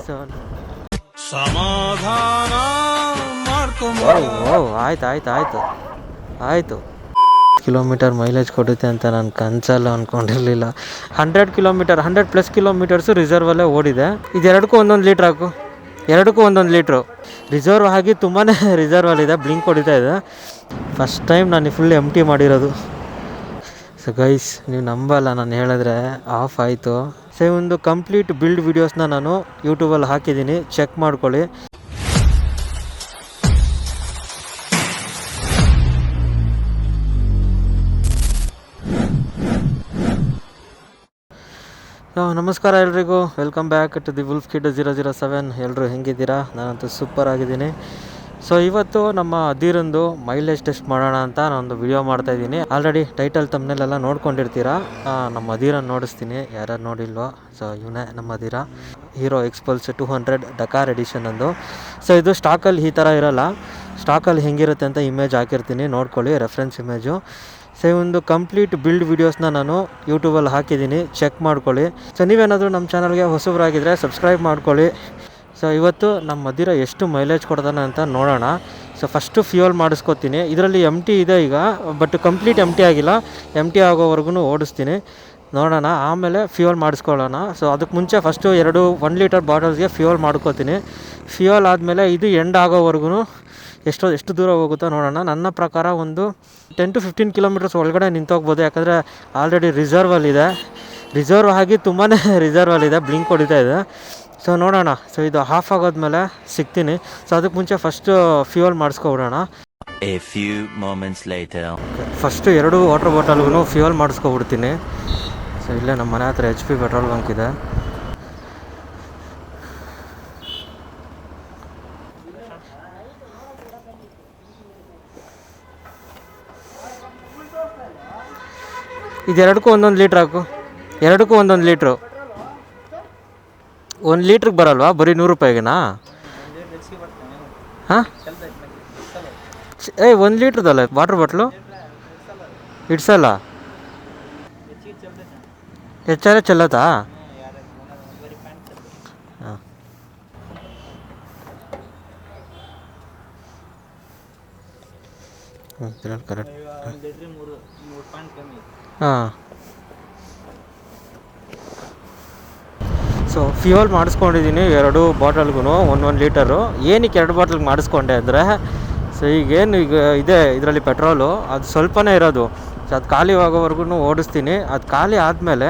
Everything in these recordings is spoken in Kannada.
ಸೊ ಸಮಾಧಾನ ಮಾಡ್ಕೊಂಡು ಆಯಿತು ಕಿಲೋಮೀಟರ್ ಮೈಲೇಜ್ ಕೊಡುತ್ತೆ ಅಂತ ನಾನು ಕನಸಲ್ಲ ಅಂದ್ಕೊಂಡಿರಲಿಲ್ಲ. 100+ ಕಿಲೋಮೀಟರ್ಸು ರಿಸರ್ವಲ್ಲೇ ಓಡಿದೆ. ಇದೆರಡಕ್ಕೂ ಒಂದೊಂದು ಲೀಟ್ರ್ ಹಾಕು, ಎರಡಕ್ಕೂ ಒಂದೊಂದು ಲೀಟ್ರು. ರಿಸರ್ವ್ ಆಗಿ ತುಂಬಾ ರಿಸರ್ವಲ್ಲಿದೆ, ಬ್ಲಿಂಕ್ ಹೊಡಿತಾ ಇದೆ. ಫಸ್ಟ್ ಟೈಮ್ ನಾನು ಫುಲ್ ಎಂಟಿ ಮಾಡಿರೋದು. ಸೊ ಗೈಸ್, ನೀವು ನಂಬಲ್ಲ ನಾನು ಹೇಳಿದ್ರೆ, ಆಫ್ ಆಯಿತು. ಸೊ ಒಂದು ಕಂಪ್ಲೀಟ್ ಬಿಲ್ಡ್ ವೀಡಿಯೋಸ್ನ ನಾನು ಯೂಟ್ಯೂಬಲ್ಲಿ ಹಾಕಿದ್ದೀನಿ, ಚೆಕ್ ಮಾಡ್ಕೊಳ್ಳಿ. ನಮಸ್ಕಾರ ಎಲ್ರಿಗೂ, welcome back to the wolf kid 007. ಎಲ್ಲರೂ ಹೆಂಗಿದ್ದೀರಾ? ನಾನಂತೂ ಸೂಪರ್ ಆಗಿದ್ದೀನಿ. ಸೊ ಇವತ್ತು ನಮ್ಮ ಅಧೀರಂದು ಮೈಲೇಜ್ ಟೆಸ್ಟ್ ಮಾಡೋಣ ಅಂತ ನಾನೊಂದು ವಿಡಿಯೋ ಮಾಡ್ತಾಯಿದ್ದೀನಿ. ಆಲ್ರೆಡಿ ಟೈಟಲ್ ತಮ್ಮನೆಲ್ಲ ನೋಡ್ಕೊಂಡಿರ್ತೀರಾ. ನಮ್ಮ ಅಧೀರನ್ನು ನೋಡಿಸ್ತೀನಿ, ಯಾರ್ಯಾರು ನೋಡಿಲ್ವೋ. ಸೊ ಇವನೇ ನಮ್ಮ Adhira, Hero XPulse 200 Dakar edition ಅಂದು. ಸೊ ಇದು ಸ್ಟಾಕಲ್ಲಿ ಈ ಥರ ಇರೋಲ್ಲ, ಸ್ಟಾಕಲ್ಲಿ ಹೆಂಗಿರುತ್ತೆ ಅಂತ ಇಮೇಜ್ ಹಾಕಿರ್ತೀನಿ, ನೋಡ್ಕೊಳ್ಳಿ, ರೆಫರೆನ್ಸ್ ಇಮೇಜು. ಸೊ ಒಂದು ಕಂಪ್ಲೀಟ್ ಬಿಲ್ಡ್ ವೀಡಿಯೋಸ್ನ ನಾನು ಯೂಟ್ಯೂಬಲ್ಲಿ ಹಾಕಿದ್ದೀನಿ, ಚೆಕ್ ಮಾಡ್ಕೊಳ್ಳಿ. ಸೊ ನೀವೇನಾದರೂ ನಮ್ಮ ಚಾನಲ್ಗೆ ಹೊಸಬರಾಗಿದ್ದರೆ ಸಬ್ಸ್ಕ್ರೈಬ್ ಮಾಡ್ಕೊಳ್ಳಿ. ಸೊ ಇವತ್ತು ನಮ್ಮ ಮದಿರ ಎಷ್ಟು ಮೈಲೇಜ್ ಕೊಡ್ತಾನೆ ಅಂತ ನೋಡೋಣ. ಸೊ ಫಸ್ಟು ಫ್ಯೂಯಲ್ ಮಾಡಿಸ್ಕೊತೀನಿ. ಇದರಲ್ಲಿ MT ಇದೆ ಈಗ, ಬಟ್ ಕಂಪ್ಲೀಟ್ MT ಆಗಿಲ್ಲ. MT ಆಗೋವರೆಗೂ ಓಡಿಸ್ತೀನಿ, ನೋಡೋಣ. ಆಮೇಲೆ ಫ್ಯೂಯಲ್ ಮಾಡಿಸ್ಕೊಳ್ಳೋಣ. ಸೊ ಅದಕ್ಕೆ ಮುಂಚೆ ಫಸ್ಟು 1 ಲೀಟರ್ ಬಾಟಲ್ಸ್ಗೆ ಫ್ಯೂಯಲ್ ಮಾಡ್ಕೋತೀನಿ. ಫ್ಯೂಯಲ್ ಆದಮೇಲೆ ಇದು ಎಂಡ್ ಆಗೋವರೆಗೂ ಎಷ್ಟು ದೂರ ಹೋಗುತ್ತೋ ನೋಡೋಣ. ನನ್ನ ಪ್ರಕಾರ ಒಂದು 10 to 15 ಕಿಲೋಮೀಟರ್ಸ್ ಒಳಗಡೆ ನಿಂತೋಗ್ಬೋದು, ಯಾಕಂದರೆ ಆಲ್ರೆಡಿ ರಿಸರ್ವಲ್ಲಿದೆ. ರಿಸರ್ವ್ ಆಗಿ ತುಂಬಾ ರಿಸರ್ವಲ್ಲಿದೆ, ಬ್ಲಿಂಕ್ ಹೊಡಿತಾ ಇದೆ. ಸೊ ನೋಡೋಣ. ಸೊ ಇದು ಹಾಫ್ ಆಗೋದ್ಮೇಲೆ ಸಿಗ್ತೀನಿ. ಸೊ ಅದಕ್ಕೆ ಮುಂಚೆ ಫಸ್ಟು ಫ್ಯೂಯಲ್ ಮಾಡಿಸ್ಕೊಬಿಡೋಣ. ಫಸ್ಟು 2 ವಾಟರ್ ಬಾಟಲ್ಗೂ ಫ್ಯೂಯಲ್ ಮಾಡಿಸ್ಕೊಬಿಡ್ತೀನಿ. ಸೊ ಇಲ್ಲೇ ನಮ್ಮ ಮನೆ ಹತ್ರ HP ಪೆಟ್ರೋಲ್ ಬಂಕ್ ಇದೆ. ಇದೆರಡಕ್ಕೂ ಒಂದೊಂದು ಲೀಟ್ರ್ ಹಾಕು, ಎರಡಕ್ಕೂ ಒಂದೊಂದು ಲೀಟ್ರು. 1 ಲೀಟ್ರಿಗೆ ಬರಲ್ವಾ? ಬರೀ 100 ರೂಪಾಯಿಗೆನಾ? ಹಾಂ, 1 ಲೀಟ್ರದಲ್ಲ ವಾಟ್ರ್ ಬಾಟ್ಲು ಇಡ್ಸಲ್ಲ, ಹೆಚ್ಚಾರೆ ಚೆಲ್ಲತ್ತಾ? ಹಾಂ, ಕರೆಕ್ಟ್. ಹಾಂ, ಸೊ ಫ್ಯೂಯಲ್ ಮಾಡಿಸ್ಕೊಂಡಿದ್ದೀನಿ 2 ಬಾಟಲ್ಗೂ 1 ಲೀಟರು. ಏನಕ್ಕೆ 2 ಬಾಟಲ್ಗೆ ಮಾಡಿಸ್ಕೊಂಡೆ ಅಂದರೆ, ಸೊ ಈಗ ಇದೆ ಇದರಲ್ಲಿ ಪೆಟ್ರೋಲು, ಅದು ಸ್ವಲ್ಪನೇ ಇರೋದು. ಸೊ ಅದು ಖಾಲಿ ಆಗೋವರೆಗೂ ಓಡಿಸ್ತೀನಿ. ಅದು ಖಾಲಿ ಆದಮೇಲೆ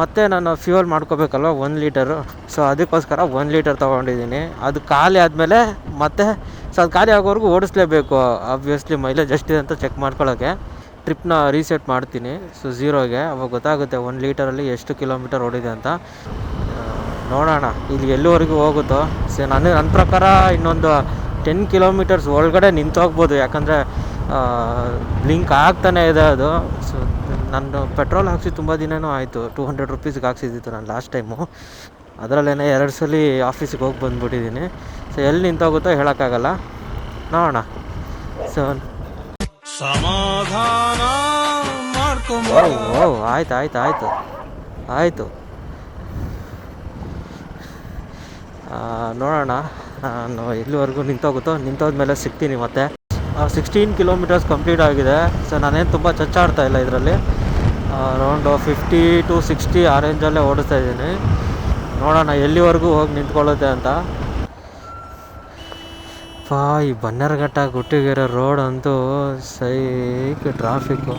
ಮತ್ತೆ ನಾನು ಫ್ಯೂಯಲ್ ಮಾಡ್ಕೋಬೇಕಲ್ವ 1 ಲೀಟರು. ಸೊ ಅದಕ್ಕೋಸ್ಕರ 1 ಲೀಟರ್ ತೊಗೊಂಡಿದ್ದೀನಿ. ಅದು ಖಾಲಿ ಆದಮೇಲೆ ಮತ್ತೆ ಸೊ ಅದು ಖಾಲಿ ಆಗೋವರೆಗೂ ಓಡಿಸ್ಲೇಬೇಕು. ಆಬ್ವಿಯಸ್ಲಿ ಮೈಲೇಜ್ ಎಷ್ಟಿದೆ ಅಂತ ಚೆಕ್ ಮಾಡ್ಕೊಳ್ಳೋಕ್ಕೆ ಟ್ರಿಪ್ನ ರೀಸೆಟ್ ಮಾಡ್ತೀನಿ. ಸೊ 0ಗೆ ಅವಾಗ ಗೊತ್ತಾಗುತ್ತೆ 1 ಲೀಟರಲ್ಲಿ ಎಷ್ಟು ಕಿಲೋಮೀಟರ್ ಓಡಿದೆ ಅಂತ. ನೋಡೋಣ ಇಲ್ಲಿ ಎಲ್ಲಿವರೆಗೂ ಹೋಗುತ್ತೋ. ಸೊ ನನ್ನ ಪ್ರಕಾರ ಇನ್ನೊಂದು 10 ಕಿಲೋಮೀಟರ್ಸ್ ಒಳಗಡೆ ನಿಂತೋಗ್ಬೋದು, ಯಾಕಂದರೆ ಬ್ಲಿಂಕ್ ಆಗ್ತಾನೆ ಇದೆ ಅದು. ಸೊ ನಾನು ಪೆಟ್ರೋಲ್ ಹಾಕ್ಸಿ ತುಂಬ ದಿನವೂ ಆಯಿತು. 200 ರುಪೀಸ್ಗೆ ಹಾಕ್ಸಿದ್ದಿತ್ತು ನಾನು ಲಾಸ್ಟ್ ಟೈಮು. ಅದರಲ್ಲೇನೆ 2 ಸಲ ಆಫೀಸಿಗೆ ಹೋಗಿ ಬಂದುಬಿಟ್ಟಿದ್ದೀನಿ. ಸೊ ಎಲ್ಲಿ ನಿಂತೋಗುತ್ತೋ ಹೇಳೋಕ್ಕಾಗಲ್ಲ, ನೋಡೋಣ. ಸೊ ಸಮಾಧಾನ ಮಾಡ್ಕೊಂಡು ಆಯಿತು ನೋಡೋಣ ನಾನು ಎಲ್ಲಿವರೆಗೂ ನಿಂತೋದ್ಮೇಲೆ ಸಿಗ್ತೀನಿ. ಮತ್ತೆ 16 ಕಿಲೋಮೀಟರ್ಸ್ ಕಂಪ್ಲೀಟ್ ಆಗಿದೆ. ಸೊ ನಾನೇನು ತುಂಬ ಚಚ್ಚಾಡ್ತಾ ಇಲ್ಲ ಇದರಲ್ಲಿ. ಅರೌಂಡ್ 50 to 60 ಆ ರೇಂಜಲ್ಲೇ ಓಡಿಸ್ತಾ ಇದ್ದೀನಿ. ನೋಡೋಣ ಎಲ್ಲಿವರೆಗೂ ಹೋಗಿ ನಿಂತ್ಕೊಳ್ಳುತ್ತೆ ಅಂತ. ಈ ಬನ್ನೇರಘಟ್ಟ ಗುಟ್ಟಿಗೆರೆ ರೋಡ್ ಅಂತೂ ಸೈಕ್ ಟ್ರಾಫಿಕ್ಕು.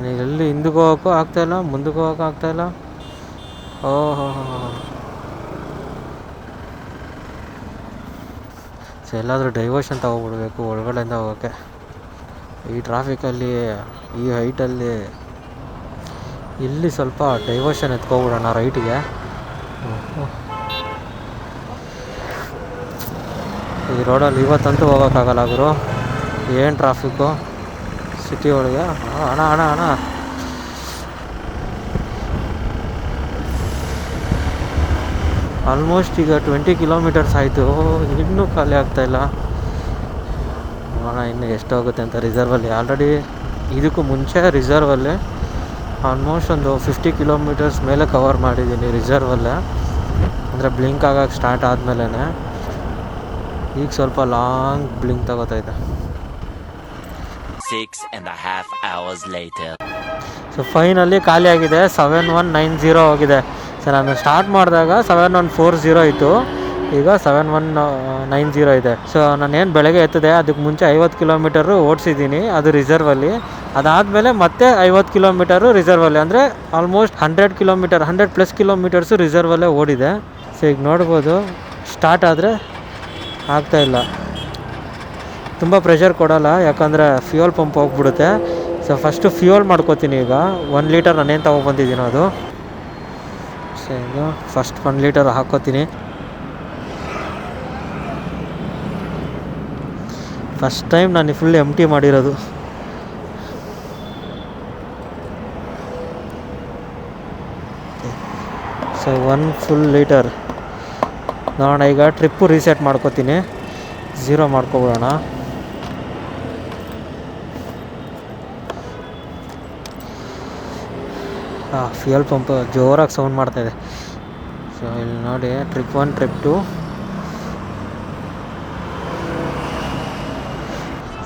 ನೀನು ಎಲ್ಲಿ ಹಿಂದಕ್ಕೆ ಹೋಗೋಕ್ಕೂ ಆಗ್ತಾಯಿಲ್ಲ, ಮುಂದಕ್ಕೆ ಹೋಗೋಕ್ಕೂ ಆಗ್ತಾಯಿಲ್ಲ. ಓಹೋ, ಸೊ ಎಲ್ಲಾದರೂ ಡೈವರ್ಷನ್ ತಗೊಬಿಡ್ಬೇಕು ಒಳಗಡೆಯಿಂದ ಹೋಗೋಕ್ಕೆ. ಈ ಟ್ರಾಫಿಕಲ್ಲಿ, ಈ ಹೈಟಲ್ಲಿ ಇಲ್ಲಿ ಸ್ವಲ್ಪ ಡೈವರ್ಷನ್ ಎತ್ಕೊಬಿಡೋಣ ರೈಟಿಗೆ. ಈ ರೋಡಲ್ಲಿ ಇವತ್ತಂತೂ ಹೋಗೋಕ್ಕಾಗಲ್ಲ ಗುರು, ಏನು ಟ್ರಾಫಿಕ್ಕು ಸಿಟಿ ಒಳಗೆ. ಅಣ್ಣ ಆಲ್ಮೋಸ್ಟ್ ಈಗ 20 ಕಿಲೋಮೀಟರ್ಸ್ ಆಯಿತು, ಇನ್ನೂ ಖಾಲಿ ಆಗ್ತಾಯಿಲ್ಲ. ನೋಡೋಣ ಇನ್ನು ಎಷ್ಟು ಹೋಗುತ್ತೆ ಅಂತ. ರಿಸರ್ವಲ್ಲಿ ಆಲ್ರೆಡಿ ಇದಕ್ಕೂ ಮುಂಚೆ ರಿಸರ್ವಲ್ಲೇ ಆಲ್ಮೋಸ್ಟ್ ಒಂದು 50 ಕಿಲೋಮೀಟರ್ಸ್ ಮೇಲೆ ಕವರ್ ಮಾಡಿದ್ದೀನಿ ರಿಸರ್ವಲ್ಲೇ. ಅಂದರೆ ಬ್ಲಿಂಕ್ ಆಗೋಕ್ಕೆ ಸ್ಟಾರ್ಟ್ ಆದಮೇಲೆ ಈಗ ಸ್ವಲ್ಪ ಲಾಂಗ್ ಬ್ಲಿಂಕ್ ತಗೋತೈತೆ. 6.5 hours later. ಸೊ ಫೈನಲ್ಲಿ ಖಾಲಿ ಆಗಿದೆ. 7190 ಹೋಗಿದೆ. ಸೊ ನಾನು ಸ್ಟಾರ್ಟ್ ಮಾಡಿದಾಗ 7140 ಇತ್ತು, ಈಗ 7190 ಇದೆ. ಸೊ ನಾನೇನು ಬೆಳಗ್ಗೆ ಎತ್ತದೆ ಅದಕ್ಕೆ ಮುಂಚೆ 50 ಕಿಲೋಮೀಟರು ಓಡಿಸಿದ್ದೀನಿ, ಅದು ರಿಸರ್ವಲ್ಲಿ. ಅದಾದಮೇಲೆ ಮತ್ತೆ 50 ಕಿಲೋಮೀಟರು ರಿಸರ್ವಲ್ಲಿ, ಅಂದರೆ ಆಲ್ಮೋಸ್ಟ್ 100+ ಕಿಲೋಮೀಟರ್ಸು ರಿಸರ್ವಲ್ಲೇ ಓಡಿದೆ. ಸೊ ಈಗ ನೋಡ್ಬೋದು ಸ್ಟಾರ್ಟ್ ಆದರೆ ಆಗ್ತಾಯಿಲ್ಲ, ತುಂಬ ಪ್ರೆಷರ್ ಕೊಡೋಲ್ಲ, ಯಾಕಂದರೆ ಫ್ಯೂಯಲ್ ಪಂಪ್ ಹೋಗ್ಬಿಡುತ್ತೆ. ಸೊ ಫಸ್ಟು ಫ್ಯೂಯಲ್ ಮಾಡ್ಕೋತೀನಿ. ಈಗ 1 ಲೀಟರ್ ನಾನೇನು ತೊಗೊಬಂದಿದ್ದೀನೋ ಅದು. ಸೊ ಈಗ ಫಸ್ಟ್ 1 ಲೀಟರ್ ಹಾಕ್ಕೋತೀನಿ. ಫಸ್ಟ್ ಟೈಮ್ ನಾನು ಫುಲ್ ಎಂಟಿ ಮಾಡಿರೋದು. ಸೊ 1 ಫುಲ್ ಲೀಟರ್ ನೋಡೋಣ. ಈಗ ಟ್ರಿಪ್ಪು ರೀಸೆಟ್ ಮಾಡ್ಕೋತೀನಿ, 0 ಮಾಡ್ಕೊಬಿಡೋಣ. ಫ್ಯೂಯಲ್ ಪಂಪ್ ಜೋರಾಗಿ ಸೌಂಡ್ ಮಾಡ್ತಾಯಿದೆ. ಸೊ ಇಲ್ಲಿ ನೋಡಿ, ಟ್ರಿಪ್ 1 ಟ್ರಿಪ್ 2.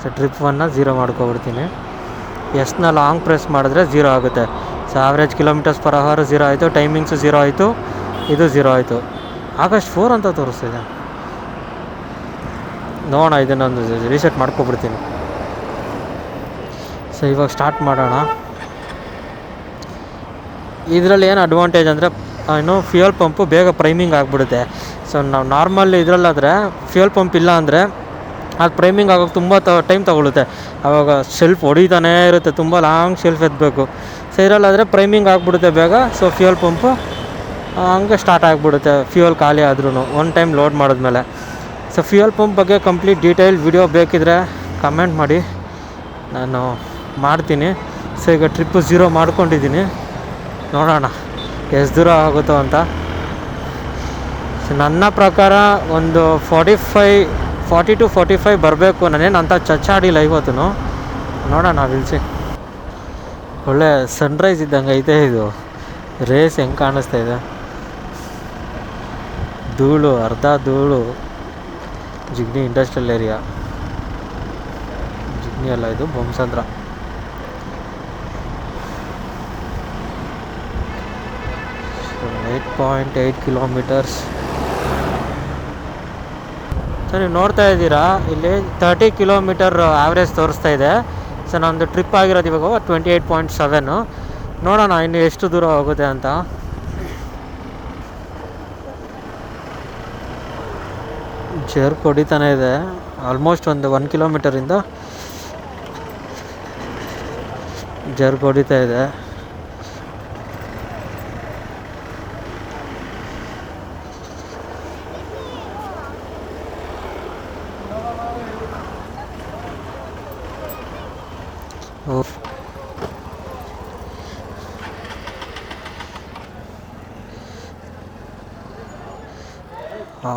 ಸೊ ಟ್ರಿಪ್ 1ನ 0 ಮಾಡ್ಕೊಬಿಡ್ತೀನಿ. ಎಸ್ನ ಲಾಂಗ್ ಪ್ರೆಸ್ ಮಾಡಿದ್ರೆ 0 ಆಗುತ್ತೆ. ಸೊ ಆವ್ರೇಜ್ km/h 0 ಆಯಿತು, ಟೈಮಿಂಗ್ಸು 0 ಆಯಿತು, ಇದು 0 ಆಯಿತು. ಆಗಸ್ಟ್ 4 ಅಂತ ತೋರಿಸ್ತಿದೆ. ನೋಡೋಣ, ಇದನ್ನೊಂದು ರೀಸೆಟ್ ಮಾಡ್ಕೊಬಿಡ್ತೀನಿ. ಸೊ ಇವಾಗ ಸ್ಟಾರ್ಟ್ ಮಾಡೋಣ. ಇದರಲ್ಲಿ ಏನು ಅಡ್ವಾಂಟೇಜ್ ಅಂದರೆ ಫ್ಯೂಯಲ್ ಪಂಪು ಬೇಗ ಪ್ರೈಮಿಂಗ್ ಆಗಿಬಿಡುತ್ತೆ. ಸೊ ನಾವು ನಾರ್ಮಲ್ ಇದರಲ್ಲಾದರೆ ಫ್ಯೂಯಲ್ ಪಂಪ್ ಇಲ್ಲ ಅಂದರೆ ಅದು ಪ್ರೈಮಿಂಗ್ ಆಗೋಕ್ಕೆ ತುಂಬ ಟೈಮ್ ತೊಗೊಳುತ್ತೆ. ಆವಾಗ ಶೆಲ್ಫ್ ಹೊಡಿತಾನೇ ಇರುತ್ತೆ, ತುಂಬ ಲಾಂಗ್ ಶೆಲ್ಫ್ ಎತ್ತಬೇಕು. ಸೊ ಇದರಲ್ಲಾದರೆ ಪ್ರೈಮಿಂಗ್ ಆಗಿಬಿಡುತ್ತೆ ಬೇಗ. ಸೊ ಫ್ಯೂಯಲ್ ಪಂಪು ಹಂಗೆ ಸ್ಟಾರ್ಟ್ ಆಗಿಬಿಡುತ್ತೆ ಫ್ಯೂಯಲ್ ಖಾಲಿ ಆದ್ರೂ 1 ಟೈಮ್ ಲೋಡ್ ಮಾಡಿದ್ಮೇಲೆ. ಸೊ ಫ್ಯೂಯಲ್ ಪಂಪ್ ಬಗ್ಗೆ ಕಂಪ್ಲೀಟ್ ಡೀಟೇಲ್ ವಿಡಿಯೋ ಬೇಕಿದ್ರೆ ಕಮೆಂಟ್ ಮಾಡಿ, ನಾನು ಮಾಡ್ತೀನಿ. ಸೊ ಈಗ ಟ್ರಿಪ್ಪು 0 ಮಾಡ್ಕೊಂಡಿದ್ದೀನಿ, ನೋಡೋಣ ಎಷ್ಟು ದೂರ ಆಗುತ್ತೋ ಅಂತ. ಸೊ ನನ್ನ ಪ್ರಕಾರ ಒಂದು 40 to 45 ಬರಬೇಕು. ನಾನೇನು ಅಂತ ಚಚ್ಚಾಡಿಲ್ಲ ಇವತ್ತು, ನೋಡೋಣ ವಿಲ್ಸಿ. ಒಳ್ಳೆ ಸನ್ರೈಸ್ ಇದ್ದಂಗೆ ಐತೆ ಇದು. ರೇಸ್ ಹೆಂಗೆ ಕಾಣಿಸ್ತಾ ಇದೆ, ಧೂಳು, ಅರ್ಧ ಧೂಳು. ಜಿಗ್ನಿ ಇಂಡಸ್ಟ್ರಿಯಲ್ ಏರಿಯಾ, ಜಿಗ್ನಿ ಅಲ್ಲ ಇದು ಬೊಮ್ಮಸಂದ್ರ. So 8.8 kilometres. ಸೊ ನೀವು ನೋಡ್ತಾ ಇದ್ದೀರಾ ಇಲ್ಲಿ 30 ಕಿಲೋಮೀಟರ್ ಆವ್ರೇಜ್ ತೋರಿಸ್ತಾ ಇದೆ. ಸೊ ನಮ್ಮದು ಟ್ರಿಪ್ ಆಗಿರೋದು ಇವಾಗ 28.7. ನೋಡೋಣ ಇನ್ನು ಎಷ್ಟು ದೂರ ಹೋಗುತ್ತೆ ಅಂತ. ಜರ್ಕ್ ಹೊಡಿತಾನೆ ಇದೆ. ಆಲ್ಮೋಸ್ಟ್ ಒಂದು 1 ಕಿಲೋಮೀಟರಿಂದ ಜರ್ಕ್ ಹೊಡಿತಾ ಇದೆ.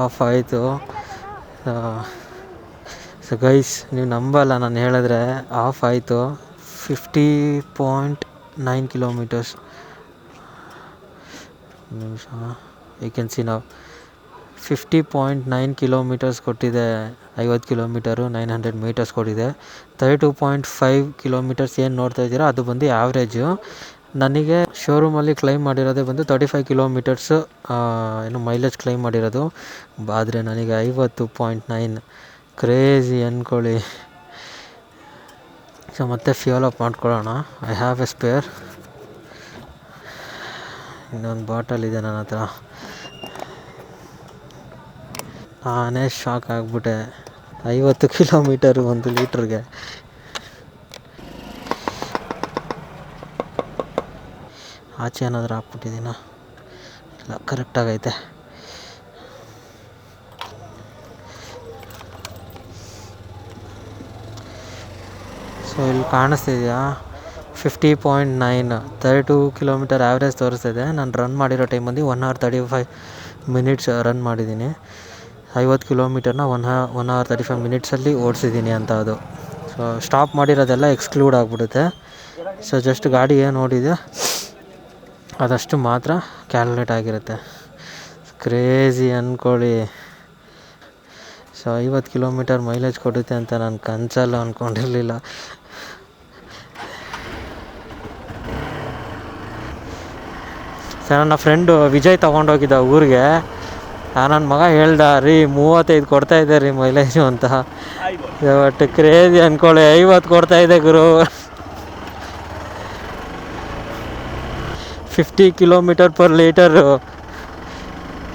ಆಫ್ ಆಯಿತು. ಸೊ ಗೈಸ್, ನೀವು ನಂಬಲ್ಲ ನಾನು ಹೇಳಿದ್ರೆ, ಆಫ್ ಆಯಿತು. 50.9 ಕಿಲೋಮೀಟರ್ಸ್. ನಿಮಿಷ, ಯು ಕ್ಯಾನ್ ಸಿ ನಾವು 50.9 ಕಿಲೋಮೀಟರ್ಸ್ ಕೊಟ್ಟಿದೆ. 50 ಕಿಲೋಮೀಟರು 900 ಮೀಟರ್ಸ್ ಕೊಟ್ಟಿದೆ. 32.5 ಕಿಲೋಮೀಟರ್ಸ್ ಏನು ನೋಡ್ತಾ ಇದ್ದೀರಾ ಅದು ಬಂದು ಆ್ಯಾವ್ರೇಜು. ನನಗೆ ಶೋರೂಮಲ್ಲಿ ಕ್ಲೈಮ್ ಮಾಡಿರೋದೇ ಬಂದು 35 ಕಿಲೋಮೀಟರ್ಸು ಏನು ಮೈಲೇಜ್ ಕ್ಲೈಮ್ ಮಾಡಿರೋದು. ಆದರೆ ನನಗೆ 50.9 ಕ್ರೇಜಿ ಅಂದ್ಕೊಳ್ಳಿ. ಸೊ ಮತ್ತೆ ಫ್ಯೂಯಲ್ ಅಪ್ ಮಾಡ್ಕೊಳ್ಳೋಣ. I have A spare. ಇನ್ನೊಂದು ಬಾಟಲ್ ಇದೆ ನನ್ನ ಹತ್ರ. ನಾನೇ ಶಾಕ್ ಆಗಿಬಿಟ್ಟೆ, 50 ಕಿಲೋಮೀಟರು 1 ಲೀಟ್ರಿಗೆ. ಆಚೆ ಏನಾದರೂ ಹಾಕ್ಬಿಟ್ಟಿದ್ದೀನ? ಇಲ್ಲ, ಕರೆಕ್ಟಾಗೈತೆ. ಸೊ ಇಲ್ಲಿ ಕಾಣಿಸ್ತಿದೆಯಾ 50.9, 32 ಕಿಲೋಮೀಟರ್ ಆ್ಯಾವ್ರೇಜ್ ತೋರಿಸ್ತಿದೆ. ನಾನು ರನ್ ಮಾಡಿರೋ ಟೈಮ್ ಬಂದು 1 hour 35 minutes ರನ್ ಮಾಡಿದ್ದೀನಿ. 50 ಕಿಲೋಮೀಟರ್ನ 1 hour 35 minutesಲ್ಲಿ ಓಡಿಸಿದ್ದೀನಿ ಅಂತ ಅದು. ಸೊ ಸ್ಟಾಪ್ ಮಾಡಿರೋದೆಲ್ಲ ಎಕ್ಸ್ಕ್ಲೂಡ್ ಆಗಿಬಿಡುತ್ತೆ. ಸೊ ಜಸ್ಟ್ ಗಾಡಿ ಏನು ಓಡಿದೆ ಅದಷ್ಟು ಮಾತ್ರ ಕ್ಯಾಲ್ಕುಲೇಟ್ ಆಗಿರುತ್ತೆ. ಕ್ರೇಜಿ ಅಂದ್ಕೊಳ್ಳಿ. ಸೊ 50 ಕಿಲೋಮೀಟರ್ ಮೈಲೇಜ್ ಕೊಡುತ್ತೆ ಅಂತ ನಾನು ಕನಸಲ್ಲೂ ಅಂದ್ಕೊಂಡಿರಲಿಲ್ಲ. ಸರ್, ನನ್ನ ಫ್ರೆಂಡು ವಿಜಯ್ ತೊಗೊಂಡೋಗಿದ್ದ ಊರಿಗೆ. ನನ್ನ ಮಗ ಹೇಳ್ದ, ರೀ 35 ಕೊಡ್ತಾಯಿದ್ದೆ ರೀ ಮೈಲೇಜು ಅಂತ. ಬಟ್ ಕ್ರೇಜಿ ಅಂದ್ಕೊಳ್ಳಿ, 50 ಕೊಡ್ತಾಯಿದ್ದೆ ಗುರು. 50 ಕಿಲೋಮೀಟರ್ ಪರ್ ಲೀಟರು.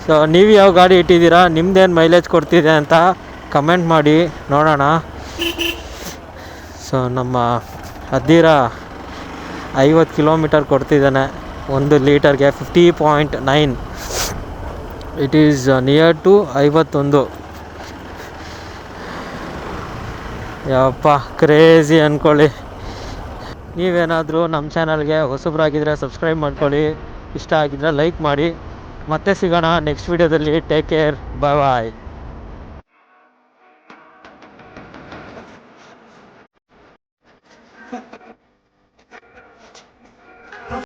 ಸೊ ನೀವು ಯಾವ ಗಾಡಿ ಇಟ್ಟಿದ್ದೀರಾ, ನಿಮ್ದೇನು ಮೈಲೇಜ್ ಕೊಡ್ತಿದೆ ಅಂತ ಕಮೆಂಟ್ ಮಾಡಿ ನೋಡೋಣ. ಸೊ ನಮ್ಮ ಹದ್ದೀರ 50 ಕಿಲೋಮೀಟರ್ ಕೊಡ್ತಿದ್ದಾನೆ 1 ಲೀಟರ್ಗೆ, 50.9. It is near to 51. ಯಪ್ಪ, ಕ್ರೇಜಿ ಅಂದ್ಕೊಳ್ಳಿ. ನೀವೇನಾದರೂ ನಮ್ಮ ಚಾನಲ್ಗೆ ಹೊಸಬ್ರಾಗಿದ್ದರೆ ಸಬ್ಸ್ಕ್ರೈಬ್ ಮಾಡ್ಕೊಳ್ಳಿ, ಇಷ್ಟ ಆಗಿದ್ದರೆ ಲೈಕ್ ಮಾಡಿ. ಮತ್ತೆ ಸಿಗೋಣ ನೆಕ್ಸ್ಟ್ ವೀಡಿಯೋದಲ್ಲಿ. ಟೇಕ್ ಕೇರ್, ಬಾಯ್ ಬಾಯ್.